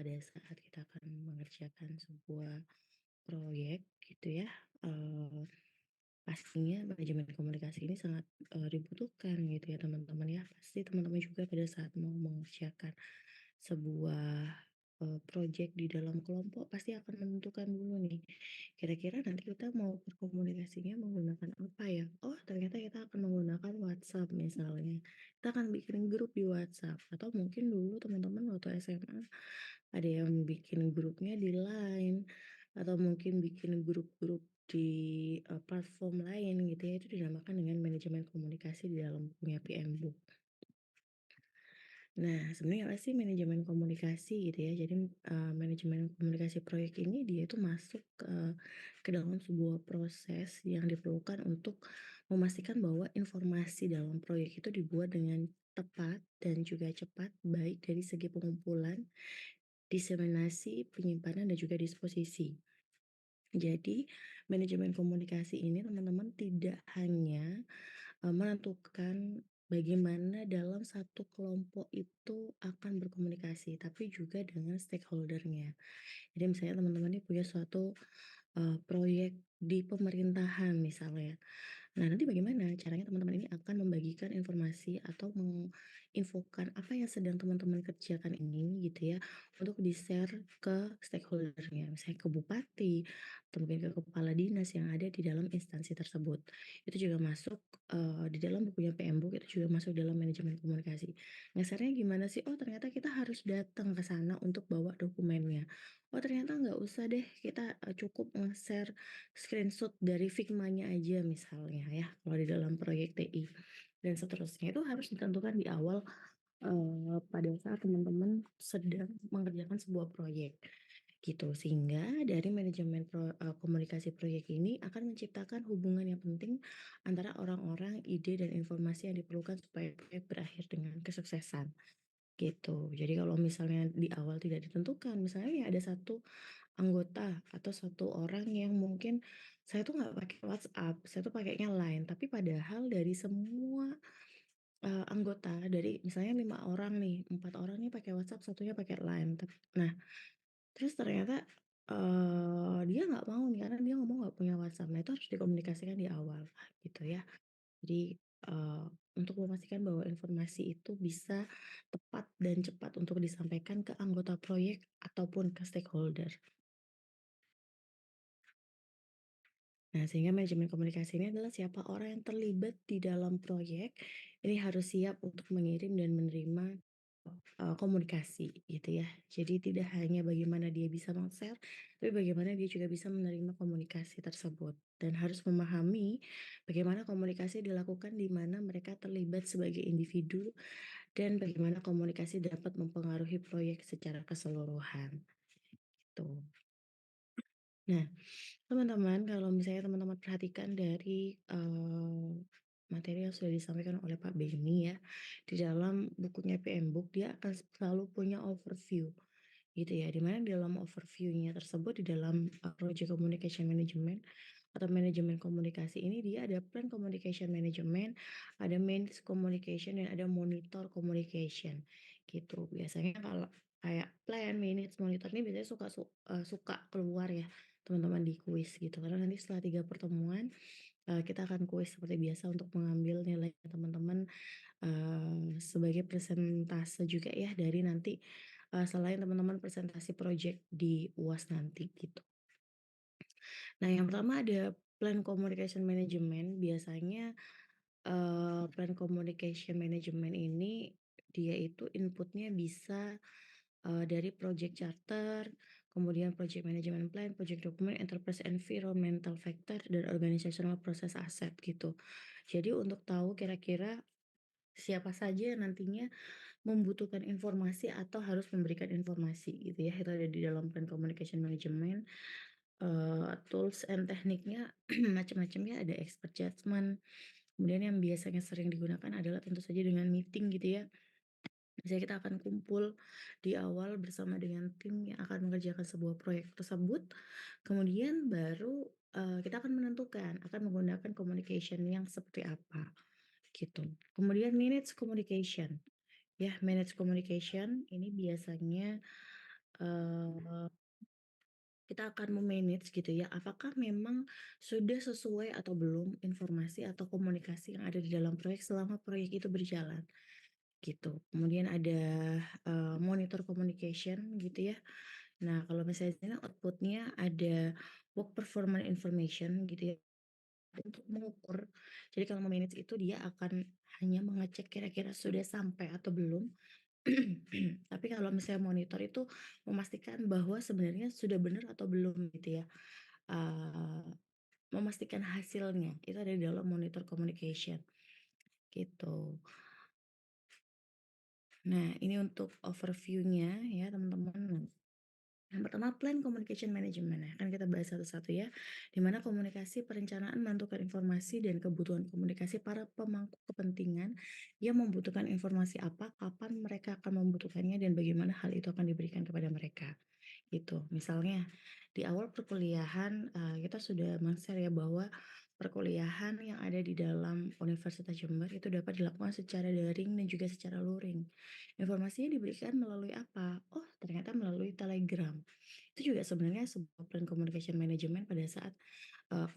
pada saat kita akan mengerjakan sebuah proyek gitu ya, eee, pastinya manajemen komunikasi ini sangat, dibutuhkan gitu ya teman-teman ya. Pasti teman-teman juga pada saat mau mengerjakan sebuah, projek di dalam kelompok pasti akan menentukan dulu nih, kira-kira nanti kita mau berkomunikasinya menggunakan apa ya? Oh ternyata kita akan menggunakan WhatsApp misalnya, kita akan bikin grup di WhatsApp atau mungkin dulu teman-teman waktu SMA ada yang bikin grupnya di Line, atau mungkin bikin grup-grup di, platform lain gitu ya, itu dinamakan dengan manajemen komunikasi di dalam punya PMBOK. Nah, sebenarnya apa sih manajemen komunikasi gitu ya? Jadi, manajemen komunikasi proyek ini dia itu masuk ke dalam sebuah proses yang diperlukan untuk memastikan bahwa informasi dalam proyek itu dibuat dengan tepat dan juga cepat, baik dari segi pengumpulan, diseminasi, penyimpanan, dan juga disposisi. Jadi, manajemen komunikasi ini teman-teman tidak hanya, menentukan bagaimana dalam satu kelompok itu akan berkomunikasi, tapi juga dengan stakeholder-nya. Jadi misalnya teman-teman nih punya suatu, proyek di pemerintahan misalnya. Nah, nanti bagaimana caranya teman-teman ini akan membagikan informasi atau menginfokan apa yang sedang teman-teman kerjakan ini gitu ya, untuk di-share ke stakeholder-nya, misalnya ke bupati, atau mungkin ke kepala dinas yang ada di dalam instansi tersebut. Itu juga masuk, di dalam bukunya PMBOK itu juga masuk dalam manajemen komunikasi. Nge-share-nya gimana sih? Oh, ternyata kita harus datang ke sana untuk bawa dokumennya. Oh, ternyata nggak usah deh kita, cukup nge-share screenshot dari Figma-nya aja misalnya ya, kalau di dalam proyek TI dan seterusnya. Itu harus ditentukan di awal, pada saat teman-teman sedang mengerjakan sebuah proyek, gitu. Sehingga dari manajemen komunikasi proyek ini akan menciptakan hubungan yang penting antara orang-orang, ide, dan informasi yang diperlukan supaya proyek berakhir dengan kesuksesan, gitu. Jadi kalau misalnya di awal tidak ditentukan, misalnya ya ada satu anggota atau satu orang yang mungkin, "Saya tuh nggak pakai WhatsApp, saya tuh pakainya Line." Tapi padahal dari semua, anggota dari misalnya 5 orang nih, 4 orang nih pakai WhatsApp, satunya pakai Line. Nah, terus ternyata, dia nggak mau nih karena dia ngomong nggak punya WhatsApp. Nah, itu harus dikomunikasikan di awal, gitu ya. Jadi, untuk memastikan bahwa informasi itu bisa tepat dan cepat untuk disampaikan ke anggota proyek ataupun ke stakeholder. Nah, sehingga manajemen komunikasi ini adalah siapa orang yang terlibat di dalam proyek, ini harus siap untuk mengirim dan menerima, komunikasi gitu ya. Jadi tidak hanya bagaimana dia bisa meng-share, tapi bagaimana dia juga bisa menerima komunikasi tersebut. Dan harus memahami bagaimana komunikasi dilakukan di mana mereka terlibat sebagai individu dan bagaimana komunikasi dapat mempengaruhi proyek secara keseluruhan, gitu. Nah, teman-teman, kalau misalnya teman-teman perhatikan dari, materi yang sudah disampaikan oleh Pak Beni ya, di dalam bukunya PMBOK dia akan selalu punya overview, gitu ya. Di mana di dalam overview-nya tersebut, di dalam, project communication management atau manajemen komunikasi ini dia ada plan communication management, ada manage communication, dan ada monitor communication, gitu. Biasanya kalau kayak plan, manage, monitor ini biasanya suka keluar ya, teman-teman di kuis gitu. Karena nanti setelah 3 pertemuan, kita akan kuis seperti biasa untuk mengambil nilai teman-teman, sebagai persentase juga ya dari nanti, selain teman-teman presentasi project di UAS nanti gitu. Nah, yang pertama ada plan communication management. Biasanya, plan communication management ini dia itu inputnya bisa, dari project charter, kemudian project management plan, project document, enterprise environmental factor, dan organizational process asset gitu. Jadi untuk tahu kira-kira siapa saja yang nantinya membutuhkan informasi atau harus memberikan informasi gitu ya, itu ada di dalam plan communication management. Tools and tekniknya macam-macam ya, ada expert judgment, kemudian yang biasanya sering digunakan adalah tentu saja dengan meeting gitu ya. Biasanya kita akan kumpul di awal bersama dengan tim yang akan mengerjakan sebuah proyek tersebut, kemudian baru, kita akan menentukan akan menggunakan communication yang seperti apa, gitu. Kemudian manage communication, ya manage communication ini biasanya, kita akan me-manage gitu ya, apakah memang sudah sesuai atau belum informasi atau komunikasi yang ada di dalam proyek selama proyek itu berjalan, gitu. Kemudian ada, monitor communication gitu ya. Nah, kalau misalnya di sini output-nya ada work performance information gitu ya, untuk mengukur. Jadi kalau me-manage itu dia akan hanya mengecek kira-kira sudah sampai atau belum. Tapi kalau misalnya monitor itu memastikan bahwa sebenarnya sudah benar atau belum gitu ya, eee, memastikan hasilnya, itu ada di dalam monitor communication, gitu. Nah, ini untuk overview-nya ya teman-teman. Nah, yang pertama plan communication management. Nah, kan kita bahas satu-satu ya. Di mana komunikasi perencanaan menentukan informasi dan kebutuhan komunikasi para pemangku kepentingan yang membutuhkan informasi apa, kapan mereka akan membutuhkannya dan bagaimana hal itu akan diberikan kepada mereka. Gitu. Misalnya di awal perkuliahan, kita sudah men-share ya bahwa perkuliahan yang ada di dalam Universitas Jember itu dapat dilakukan secara daring dan juga secara luring. Informasinya diberikan melalui apa? Oh, ternyata melalui Telegram. Itu juga sebenarnya sebuah plan communication management pada saat,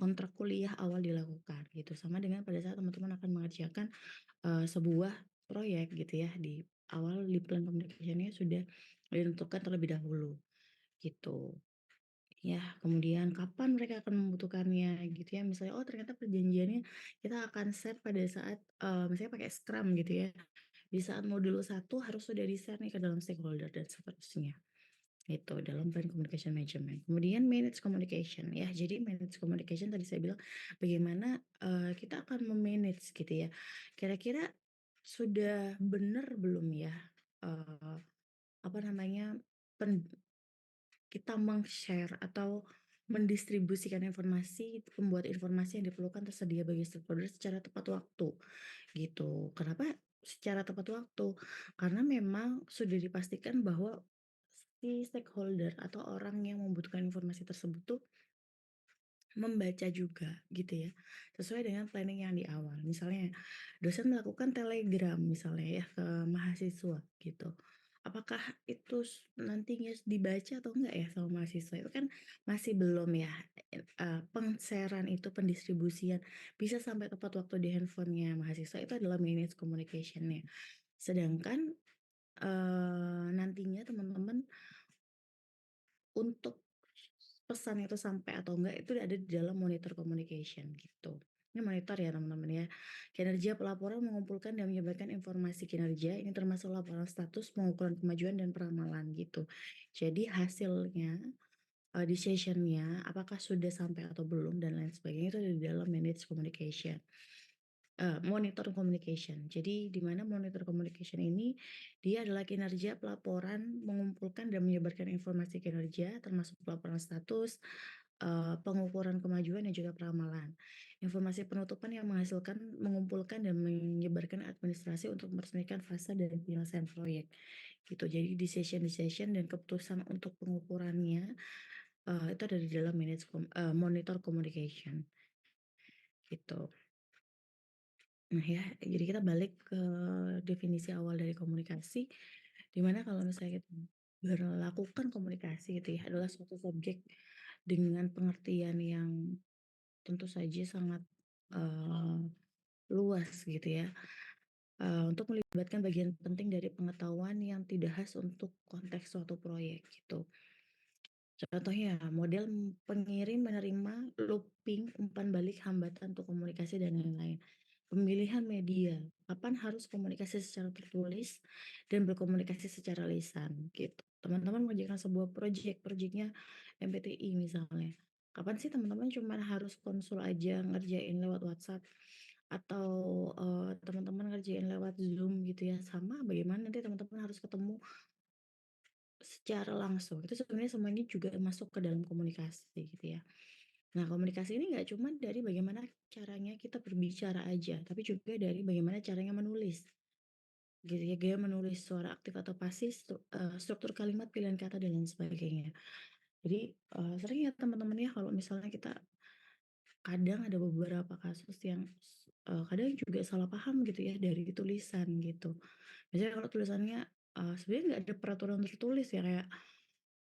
kontrak kuliah awal dilakukan gitu, sama dengan pada saat teman-teman akan mengerjakan, sebuah proyek gitu ya, di awal di plan communication-nya sudah ditentukan terlebih dahulu, gitu. Ya, kemudian kapan mereka akan membutuhkannya gitu ya, misalnya, oh ternyata perjanjiannya kita akan share pada saat, misalnya pakai Scrum gitu ya, di saat modul satu harus sudah di-share nih ke dalam stakeholder dan seterusnya. Itu dalam plan communication management. Kemudian manage communication ya. Jadi manage communication tadi saya bilang bagaimana, kita akan me-manage gitu ya. Kira-kira sudah benar belum ya, eee, apa namanya, pen kita meng-share atau mendistribusikan informasi, pembuat informasi yang diperlukan tersedia bagi stakeholder secara tepat waktu, gitu. Kenapa secara tepat waktu? Karena memang sudah dipastikan bahwa si stakeholder atau orang yang membutuhkan informasi tersebut tuh membaca juga gitu ya, sesuai dengan planning yang di awal. Misalnya dosen melakukan telegram misalnya ya ke mahasiswa gitu. Apakah itu nantinya dibaca atau enggak ya sama mahasiswa? Itu kan masih belum ya, peng-share-an itu, pendistribusian bisa sampai tepat waktu di handphonenya mahasiswa itu adalah manage communication-nya. Sedangkan, nantinya teman-teman untuk pesan itu sampai atau enggak itu ada di dalam monitor communication gitu. Ini monitor ya teman-teman ya. Kinerja pelaporan mengumpulkan dan menyebarkan informasi kinerja ini termasuk laporan status, pengukuran kemajuan dan peramalan gitu. Jadi hasilnya, decision-nya apakah sudah sampai atau belum dan lain sebagainya itu ada di dalam manage communication. Monitor communication. Jadi di mana monitor communication ini, dia adalah kinerja pelaporan, mengumpulkan dan menyebarkan informasi kinerja termasuk pelaporan status, pengukuran kemajuan dan juga peramalan. Informasi penutupan yang menghasilkan, mengumpulkan dan menyebarkan administrasi untuk meresmikan fase dan penyelesaian proyek, gitu. Jadi decision-decision dan keputusan untuk pengukurannya, itu ada di dalam monitor communication, gitu. Nah ya, jadi kita balik ke definisi awal dari komunikasi, di mana kalau misalnya kita berlakukan komunikasi gitu ya, adalah suatu subjek dengan pengertian yang tentu saja sangat, eee, luas gitu ya, untuk melibatkan bagian penting dari pengetahuan yang tidak khas untuk konteks suatu proyek gitu. Contohnya model pengirim menerima looping, umpan balik, hambatan untuk komunikasi dan lain-lain. Pemilihan media, kapan harus komunikasi secara tertulis dan berkomunikasi secara lisan gitu. Teman-teman mengerjakan sebuah proyeknya MBTI misalnya. Kapan sih teman-teman cuman harus konsul aja ngerjain lewat WhatsApp atau, teman-teman ngerjain lewat Zoom gitu ya, sama bagaimana nanti teman-teman harus ketemu secara langsung, itu sebenarnya semuanya juga masuk ke dalam komunikasi gitu ya. Nah, komunikasi ini nggak cuma dari bagaimana caranya kita berbicara aja, tapi juga dari bagaimana caranya menulis, gitu ya, gaya menulis, suara aktif atau pasif, struktur kalimat, pilihan kata, dan lain sebagainya. Jadi, sering ya teman-teman ya kalau misalnya kita kadang ada beberapa kasus yang kadang juga salah paham gitu ya dari tulisan gitu. Misalnya kalau tulisannya, sebenarnya nggak ada peraturan tertulis ya kayak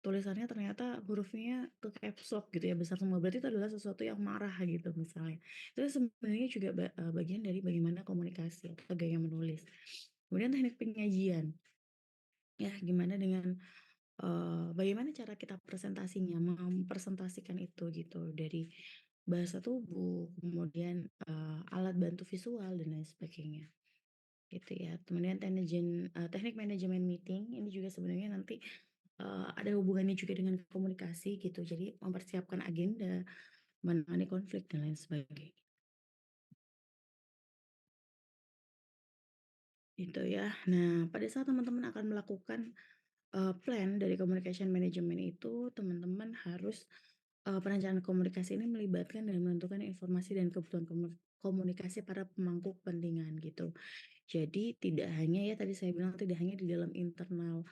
tulisannya ternyata hurufnya ke caps lock gitu ya, besar semua, berarti itu adalah sesuatu yang marah gitu misalnya. Itu sebenarnya juga bagian dari bagaimana komunikasi atau gaya menulis. Kemudian teknik penyajian, ya gimana dengan, bagaimana cara kita presentasinya, mempresentasikan itu gitu, dari bahasa tubuh, kemudian, alat bantu visual dan lain sebagainya, gitu ya. Kemudian teknik manajemen meeting ini juga sebenarnya nanti, ada hubungannya juga dengan komunikasi gitu, jadi mempersiapkan agenda, menangani konflik dan lain sebagainya, gitu ya. Nah, pada saat teman-teman akan melakukan, plan dari communication management itu, teman-teman harus, perencanaan komunikasi ini melibatkan dan menentukan informasi dan kebutuhan komunikasi para pemangku kepentingan gitu. Jadi tidak hanya ya tadi saya bilang tidak hanya di dalam internal,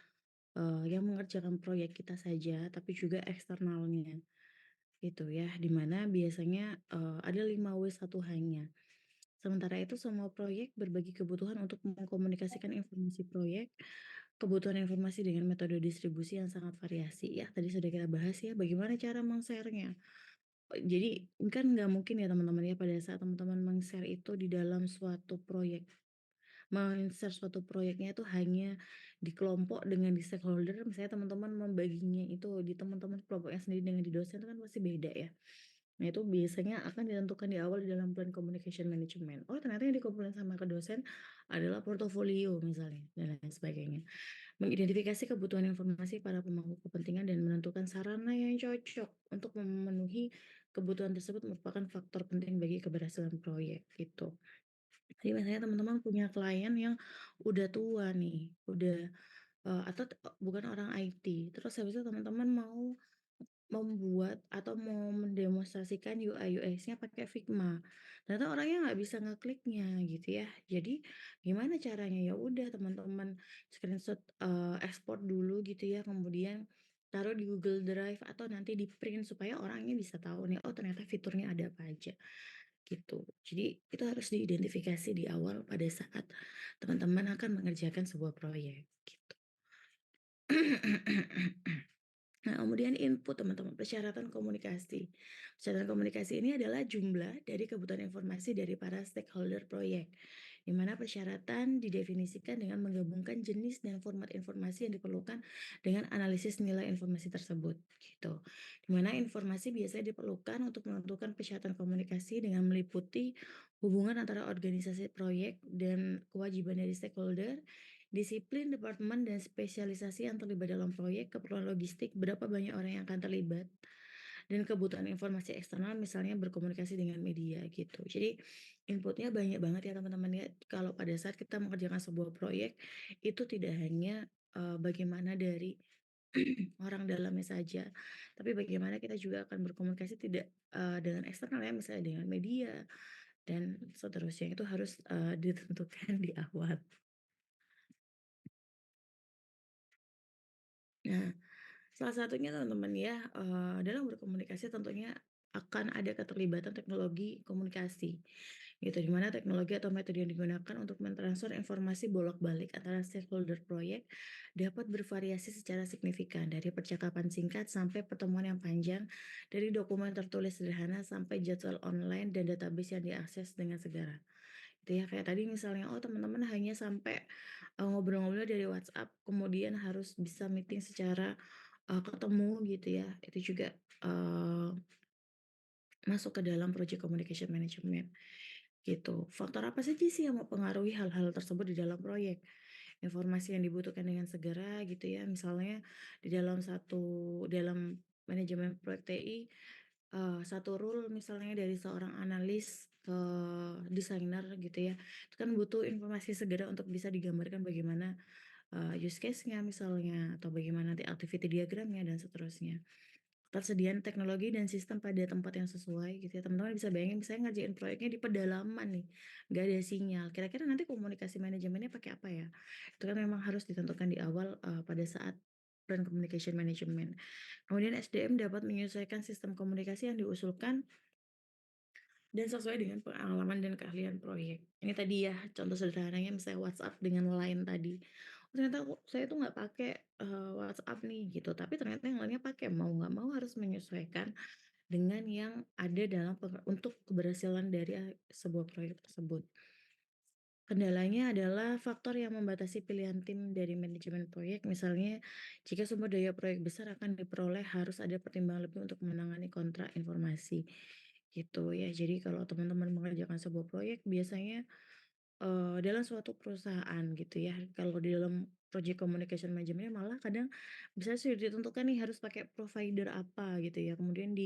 yang mengerjakan proyek kita saja, tapi juga eksternalnya, gitu ya. Di mana biasanya, ada 5W1H-nya. Sementara itu semua proyek berbagi kebutuhan untuk mengkomunikasikan informasi proyek, kebutuhan informasi dengan metode distribusi yang sangat variasi ya. Tadi sudah kita bahas ya bagaimana cara meng-share-nya. Jadi kan nggak mungkin ya teman-teman ya pada saat teman-teman meng-share itu di dalam suatu proyek. Men-share suatu proyeknya itu hanya di kelompok dengan di stakeholder, misalnya teman-teman membaginya itu di teman-teman kelompoknya sendiri dengan di dosen itu kan pasti beda ya. Nah itu biasanya akan ditentukan di awal di dalam plan communication management. Oh ternyata yang dikumpulin sama ke dosen adalah portofolio misalnya dan lain sebagainya. Mengidentifikasi kebutuhan informasi para pemangku kepentingan dan menentukan sarana yang cocok untuk memenuhi kebutuhan tersebut merupakan faktor penting bagi keberhasilan proyek gitu. Jadi misalnya teman-teman punya klien yang udah tua nih, udah, atau bukan orang IT, terus habis itu teman-teman mau membuat atau mau mendemonstrasikan UI UX-nya pakai Figma. Ternyata orangnya nggak bisa ngekliknya gitu ya. Jadi gimana caranya? Ya udah teman-teman screenshot, ekspor dulu gitu ya, kemudian taruh di Google Drive atau nanti di-print supaya orangnya bisa tahu nih, oh ternyata fiturnya ada apa aja. Gitu. Jadi itu harus diidentifikasi di awal pada saat teman-teman akan mengerjakan sebuah proyek, gitu. Nah, kemudian input teman-teman, persyaratan komunikasi. Persyaratan komunikasi ini adalah jumlah dari kebutuhan informasi dari para stakeholder proyek, di mana persyaratan didefinisikan dengan menggabungkan jenis dan format informasi yang diperlukan dengan analisis nilai informasi tersebut, gitu. Di mana informasi biasanya diperlukan untuk menentukan persyaratan komunikasi dengan meliputi hubungan antara organisasi proyek dan kewajiban dari stakeholder, disiplin, departemen, dan spesialisasi yang terlibat dalam proyek, keperluan logistik, berapa banyak orang yang akan terlibat, dan kebutuhan informasi eksternal misalnya berkomunikasi dengan media gitu. Jadi inputnya banyak banget ya teman-teman ya. Kalau pada saat kita mengerjakan sebuah proyek itu tidak hanya bagaimana dari orang dalamnya saja, tapi bagaimana kita juga akan berkomunikasi tidak dengan eksternal ya, misalnya dengan media dan seterusnya itu harus ditentukan di awal. Nah, salah satunya teman-teman ya, dalam berkomunikasi tentunya akan ada keterlibatan teknologi komunikasi, gitu. Di mana teknologi atau metode yang digunakan untuk mentransfer informasi bolak-balik antara stakeholder proyek dapat bervariasi secara signifikan, dari percakapan singkat sampai pertemuan yang panjang, dari dokumen tertulis sederhana sampai jadwal online dan database yang diakses dengan segera. Itu ya, kayak tadi misalnya, oh teman-teman hanya sampai, ngobrol-ngobrol dari WhatsApp, kemudian harus bisa meeting secara, ketemu gitu ya, itu juga, masuk ke dalam project communication management, gitu. Faktor apa saja sih yang mempengaruhi hal-hal tersebut di dalam proyek? Informasi yang dibutuhkan dengan segera gitu ya, misalnya di dalam manajemen proyek TI, satu rule misalnya dari seorang analis ke desainer gitu ya, itu kan butuh informasi segera untuk bisa digambarkan bagaimana, use case-nya misalnya, atau bagaimana nanti activity diagram-nya dan seterusnya. Ketersediaan teknologi dan sistem pada tempat yang sesuai gitu ya, teman-teman bisa bayangin misalnya ngerjain proyeknya di pedalaman nih, nggak ada sinyal, kira-kira nanti komunikasi manajemennya pakai apa ya? Itu kan memang harus ditentukan di awal, pada saat plan communication management. Kemudian SDM dapat menyesuaikan sistem komunikasi yang diusulkan dan sesuai dengan pengalaman dan keahlian proyek. Ini tadi ya contoh sederhananya misalnya WhatsApp dengan Line tadi. Ternyata saya tuh nggak pakai, WhatsApp nih gitu, tapi ternyata yang lainnya pakai, mau nggak mau harus menyesuaikan dengan yang ada dalam untuk keberhasilan dari, sebuah proyek tersebut. Kendalanya adalah faktor yang membatasi pilihan tim dari manajemen proyek, misalnya jika sumber daya proyek besar akan diperoleh harus ada pertimbangan lebih untuk menangani kontrak informasi, gitu ya. Jadi kalau teman-teman mengerjakan sebuah proyek biasanya, dalam suatu perusahaan gitu ya, kalau di dalam project communication management malah kadang bisa sudah ditentukan nih harus pakai provider apa gitu ya, kemudian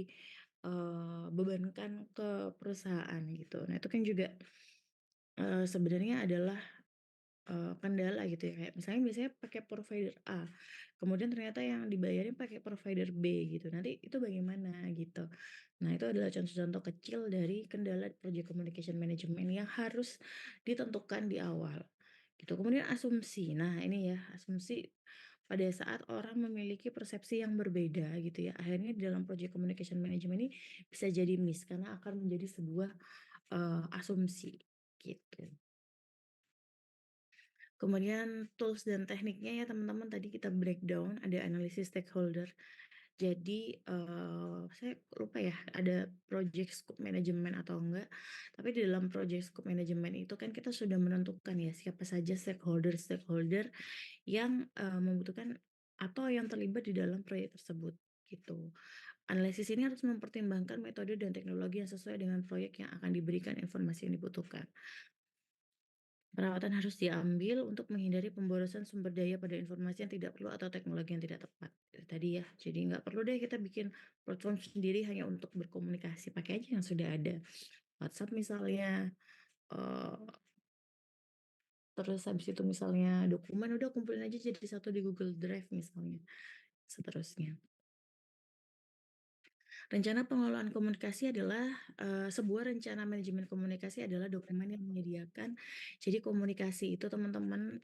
bebankan ke perusahaan gitu. Nah itu kan juga, sebenarnya adalah kendala gitu ya, kayak misalnya biasanya pakai provider A, kemudian ternyata yang dibayarin pakai provider B gitu, nanti itu bagaimana gitu. Nah itu adalah contoh-contoh kecil dari kendala project communication management yang harus ditentukan di awal, gitu. Kemudian asumsi, nah ini ya, asumsi pada saat orang memiliki persepsi yang berbeda gitu ya, akhirnya di dalam project communication management ini bisa jadi miss karena akan menjadi sebuah, asumsi, gitu. Kemudian tools dan tekniknya ya teman-teman tadi kita breakdown, ada analisis stakeholder. Jadi, saya lupa ya ada project scope management atau enggak, tapi di dalam project scope management itu kan kita sudah menentukan ya siapa saja stakeholder-stakeholder yang, membutuhkan atau yang terlibat di dalam proyek tersebut, gitu. Analisis ini harus mempertimbangkan metode dan teknologi yang sesuai dengan proyek yang akan diberikan informasi yang dibutuhkan. Perawatan harus diambil untuk menghindari pemborosan sumber daya pada informasi yang tidak perlu atau teknologi yang tidak tepat. Itu tadi ya, jadi nggak perlu deh kita bikin platform sendiri hanya untuk berkomunikasi, pakai aja yang sudah ada. WhatsApp misalnya, eee, terus habis itu misalnya dokumen, udah kumpulin aja jadi satu di Google Drive misalnya, seterusnya. Rencana pengelolaan komunikasi adalah, sebuah rencana manajemen komunikasi adalah dokumen yang menyediakan jadi komunikasi itu teman-teman,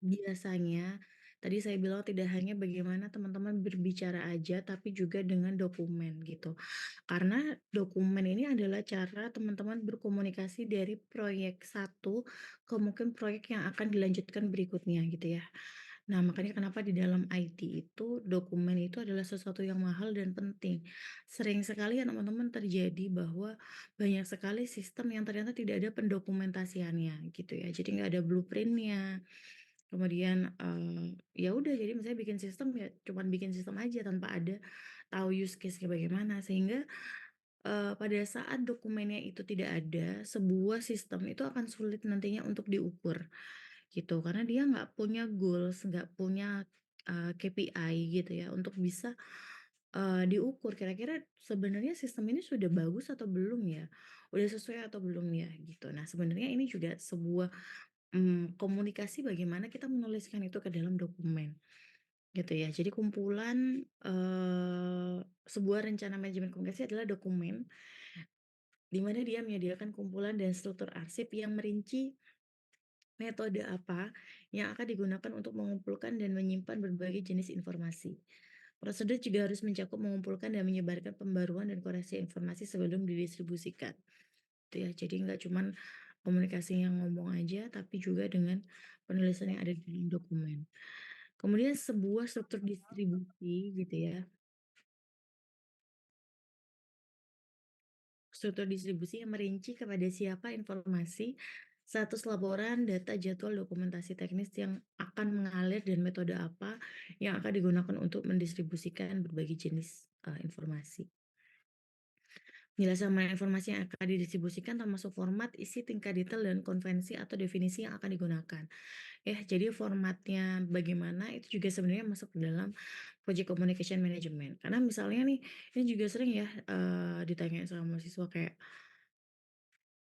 biasanya tadi saya bilang tidak hanya bagaimana teman-teman berbicara aja, tapi juga dengan dokumen gitu. Karena dokumen ini adalah cara teman-teman berkomunikasi dari proyek satu ke mungkin proyek yang akan dilanjutkan berikutnya gitu ya. Nah, makanya kenapa di dalam IT itu dokumen itu adalah sesuatu yang mahal dan penting. Sering sekali ya teman-teman terjadi bahwa banyak sekali sistem yang ternyata tidak ada pendokumentasiannya gitu ya. Jadi nggak ada blueprint-nya. Kemudian, ya udah jadi misalnya bikin sistem ya cuman bikin sistem aja tanpa ada tahu use case-nya bagaimana. Sehingga, pada saat dokumennya itu tidak ada, sebuah sistem itu akan sulit nantinya untuk diukur. Gitu, karena dia nggak punya goals, nggak punya, KPI gitu ya untuk bisa, diukur kira-kira sebenarnya sistem ini sudah bagus atau belum ya? Udah sesuai atau belum ya? Gitu. Nah sebenarnya ini juga sebuah, komunikasi bagaimana kita menuliskan itu ke dalam dokumen, gitu ya. Jadi kumpulan, sebuah rencana manajemen komunikasi adalah dokumen, di mana dia menyediakan kumpulan dan struktur arsip yang merinci metode apa yang akan digunakan untuk mengumpulkan dan menyimpan berbagai jenis informasi. Prosedur juga harus mencakup mengumpulkan dan menyebarkan pembaruan dan koreksi informasi sebelum didistribusikan. Itu ya, jadi nggak cuman komunikasi yang ngomong aja, tapi juga dengan penulisan yang ada di dalam dokumen. Kemudian sebuah struktur distribusi gitu ya. Struktur distribusi yang merinci kepada siapa informasi, status laporan, data, jadwal, dokumentasi teknis yang akan mengalir dan metode apa yang akan digunakan untuk mendistribusikan berbagai jenis, informasi. Penjelasan mengenai informasi yang akan didistribusikan termasuk format, isi, tingkat detail, dan konvensi atau definisi yang akan digunakan. Ya, jadi formatnya bagaimana itu juga sebenarnya masuk ke dalam project communication management. Karena misalnya nih, ini juga sering ya, ditanyain sama mahasiswa kayak,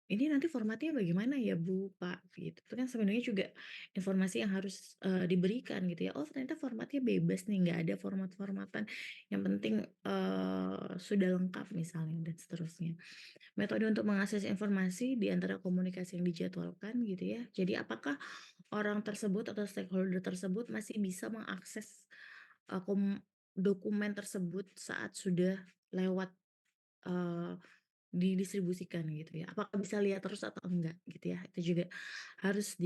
"Ini nanti formatnya bagaimana ya Bu, Pak?" Gitu. Itu kan sebenarnya juga informasi yang harus, diberikan gitu ya. Oh ternyata formatnya bebas nih, nggak ada format-formatan, yang penting, sudah lengkap misalnya dan seterusnya. Metode untuk mengakses informasi di antara komunikasi yang dijadwalkan gitu ya. Jadi apakah orang tersebut atau stakeholder tersebut masih bisa mengakses, dokumen tersebut saat sudah lewat, eee didistribusikan gitu ya, apakah bisa lihat terus atau enggak gitu ya, itu juga harus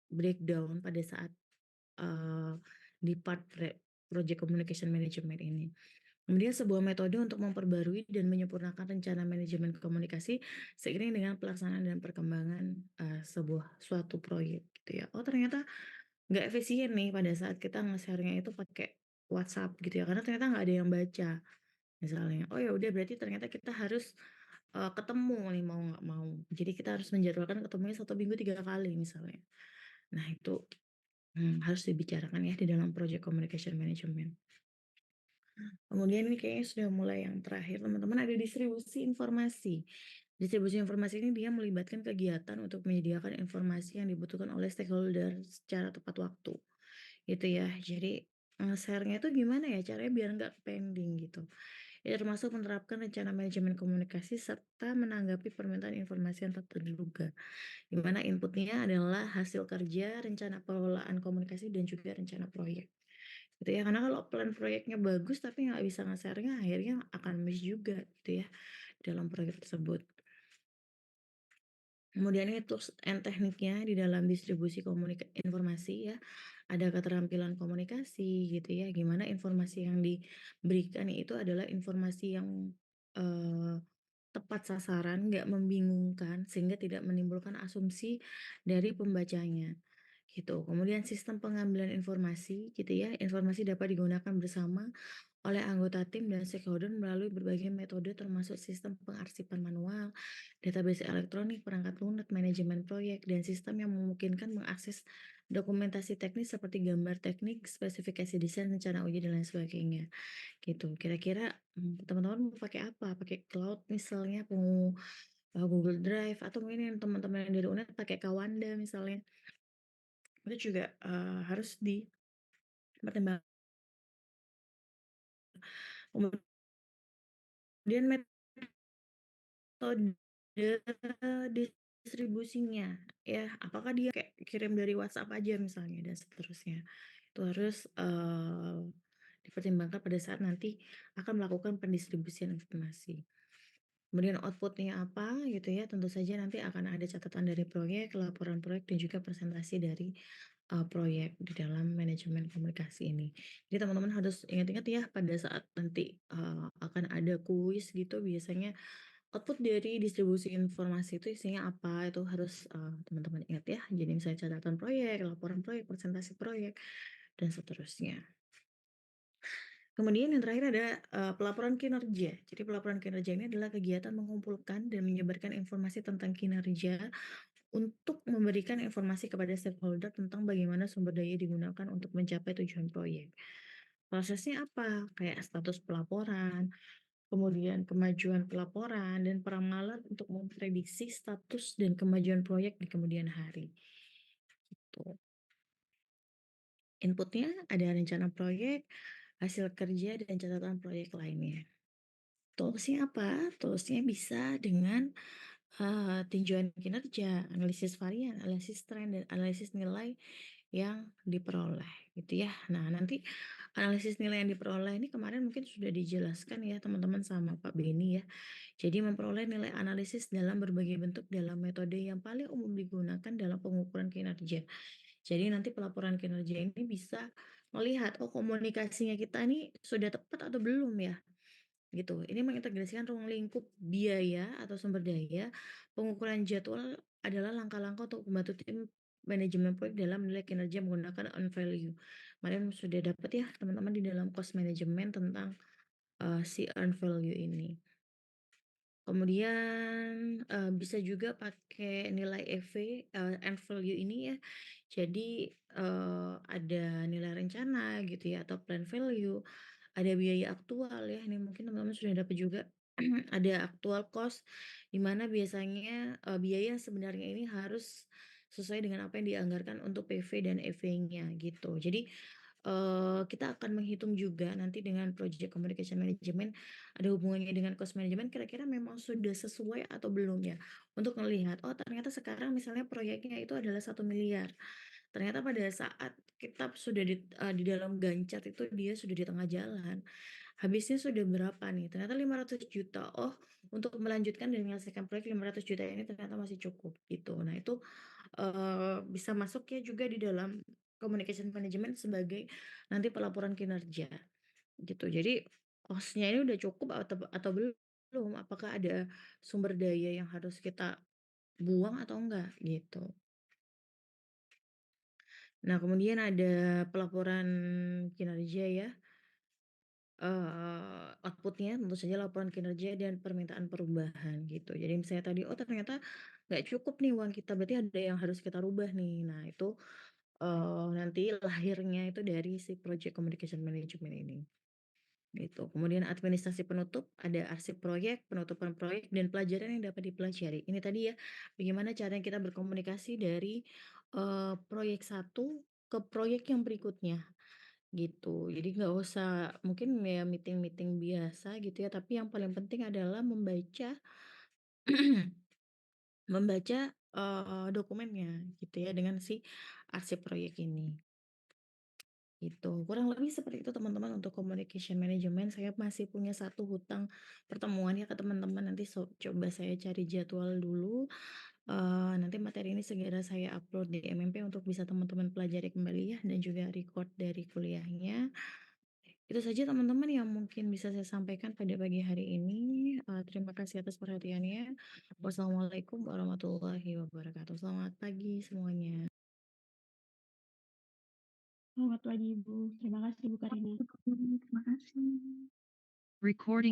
breakdown pada saat, eee, di part project communication management ini. Kemudian sebuah metode untuk memperbarui dan menyempurnakan rencana manajemen komunikasi seiring dengan pelaksanaan dan perkembangan, suatu proyek gitu ya. Oh ternyata nggak efisien nih pada saat kita nge-share-nya itu pakai WhatsApp gitu ya, karena ternyata nggak ada yang baca misalnya. Oh ya udah berarti ternyata kita harus, ketemu nih mau nggak mau. Jadi kita harus menjadwalkan ketemunya 1 minggu 3 kali misalnya. Nah itu, harus dibicarakan ya di dalam project communication management. Kemudian ini kayaknya sudah mulai yang terakhir teman-teman ada distribusi informasi. Distribusi informasi ini dia melibatkan kegiatan untuk menyediakan informasi yang dibutuhkan oleh stakeholder secara tepat waktu, gitu ya. Jadi, share-nya itu gimana ya caranya biar nggak pending gitu. Ya termasuk menerapkan rencana manajemen komunikasi serta menanggapi permintaan informasi yang tak terduga, di mana inputnya adalah hasil kerja, rencana pengelolaan komunikasi, dan juga rencana proyek. Gitu ya, karena kalau plan proyeknya bagus tapi nggak bisa nge-share-nya akhirnya akan miss juga gitu ya dalam proyek tersebut. Kemudian ini tools and tekniknya di dalam distribusi informasi ya, ada keterampilan komunikasi gitu ya, gimana informasi yang diberikan itu adalah informasi yang, eee, tepat sasaran, nggak membingungkan sehingga tidak menimbulkan asumsi dari pembacanya, gitu. Kemudian sistem pengambilan informasi gitu ya, informasi dapat digunakan bersama oleh anggota tim dan stakeholder melalui berbagai metode termasuk sistem pengarsipan manual, database elektronik, perangkat lunak, manajemen proyek, dan sistem yang memungkinkan mengakses dokumentasi teknis seperti gambar teknik, spesifikasi desain, rencana uji, dan lain sebagainya. Gitu. Kira-kira teman-teman mau pakai apa? Pakai cloud misalnya, mau Google Drive, atau mungkin yang teman-teman yang dari UNED pakai Kawanda misalnya. Itu juga harus dipertimbangkan. Kemudian metode distribusinya ya, apakah dia kayak kirim dari WhatsApp aja misalnya dan seterusnya. Itu harus, dipertimbangkan pada saat nanti akan melakukan pendistribusian informasi. Kemudian outputnya apa gitu ya, tentu saja nanti akan ada catatan dari proyek, laporan proyek, dan juga presentasi dari, proyek di dalam manajemen komunikasi ini. Jadi teman-teman harus ingat-ingat ya pada saat nanti, akan ada kuis gitu biasanya output dari distribusi informasi itu isinya apa, itu harus, teman-teman ingat ya. Jadi misalnya catatan proyek, laporan proyek, presentasi proyek, dan seterusnya. Kemudian yang terakhir ada, pelaporan kinerja. Jadi pelaporan kinerja ini adalah kegiatan mengumpulkan dan menyebarkan informasi tentang kinerja untuk memberikan informasi kepada stakeholder tentang bagaimana sumber daya digunakan untuk mencapai tujuan proyek. Prosesnya apa? Kayak status pelaporan, kemudian kemajuan pelaporan, dan peramalan untuk memprediksi status dan kemajuan proyek di kemudian hari. Tuh. Inputnya ada rencana proyek, hasil kerja, dan catatan proyek lainnya. Toolsnya apa? Toolsnya bisa dengan tinjauan kinerja, analisis varian, analisis tren, dan analisis nilai yang diperoleh gitu ya. Nah, nanti analisis nilai yang diperoleh ini kemarin mungkin sudah dijelaskan ya teman-teman sama Pak Beni ya. Jadi memperoleh nilai analisis dalam berbagai bentuk dalam metode yang paling umum digunakan dalam pengukuran kinerja. Jadi nanti pelaporan kinerja ini bisa melihat, oh komunikasinya kita ini sudah tepat atau belum ya. Gitu. Ini mengintegrasikan ruang lingkup biaya atau sumber daya. Pengukuran jadwal adalah langkah-langkah untuk membantu tim manajemen proyek dalam menilai kinerja menggunakan on value. Kemarin sudah dapat ya teman-teman di dalam cost management tentang si earn value ini. Kemudian, bisa juga pakai nilai EV, end value ini ya. Jadi, ada nilai rencana gitu ya atau plan value, ada biaya aktual ya, ini mungkin teman-teman sudah dapat juga. Ada actual cost, di mana biasanya, biaya sebenarnya ini harus sesuai dengan apa yang dianggarkan untuk PV dan EV-nya gitu. Jadi, kita akan menghitung juga nanti dengan project communication management ada hubungannya dengan cost management kira-kira memang sudah sesuai atau belum ya? Untuk melihat, oh ternyata sekarang misalnya proyeknya itu adalah 1 miliar. Ternyata pada saat kita sudah di dalam Gancat itu dia sudah di tengah jalan. Habisnya sudah berapa nih? Ternyata 500 juta. Oh, untuk melanjutkan dan menyelesaikan proyek 500 juta ini ternyata masih cukup gitu. Nah, itu bisa masuk ya juga di dalam communication management sebagai nanti pelaporan kinerja, gitu. Jadi cost-nya ini udah cukup atau belum? Apakah ada sumber daya yang harus kita buang atau enggak, gitu. Nah, kemudian ada pelaporan kinerja ya, output-nya tentu saja laporan kinerja dan permintaan perubahan gitu. Jadi misalnya tadi, oh ternyata nggak cukup nih uang kita, berarti ada yang harus kita rubah nih. Nah itu, nanti lahirnya itu dari si project communication management ini. Gitu. Kemudian administrasi penutup, ada arsip proyek, penutupan proyek, dan pelajaran yang dapat dipelajari. Ini tadi ya, bagaimana caranya kita berkomunikasi dari, proyek satu ke proyek yang berikutnya, gitu. Jadi nggak usah mungkin ya meeting-meeting biasa gitu ya, tapi yang paling penting adalah membaca membaca, dokumennya gitu ya, dengan si arsip proyek ini. Gitu, kurang lebih seperti itu teman-teman untuk communication management. Saya masih punya satu hutang pertemuan ya ke teman-teman, nanti coba saya cari jadwal dulu, nanti materi ini segera saya upload di MMP untuk bisa teman-teman pelajari kembali ya dan juga record dari kuliahnya. Itu saja teman-teman yang mungkin bisa saya sampaikan pada pagi hari ini, terima kasih atas perhatiannya. Wassalamualaikum warahmatullahi wabarakatuh. Selamat pagi semuanya. Selamat pagi Ibu, terima kasih Bu Karina. Terima kasih. Recording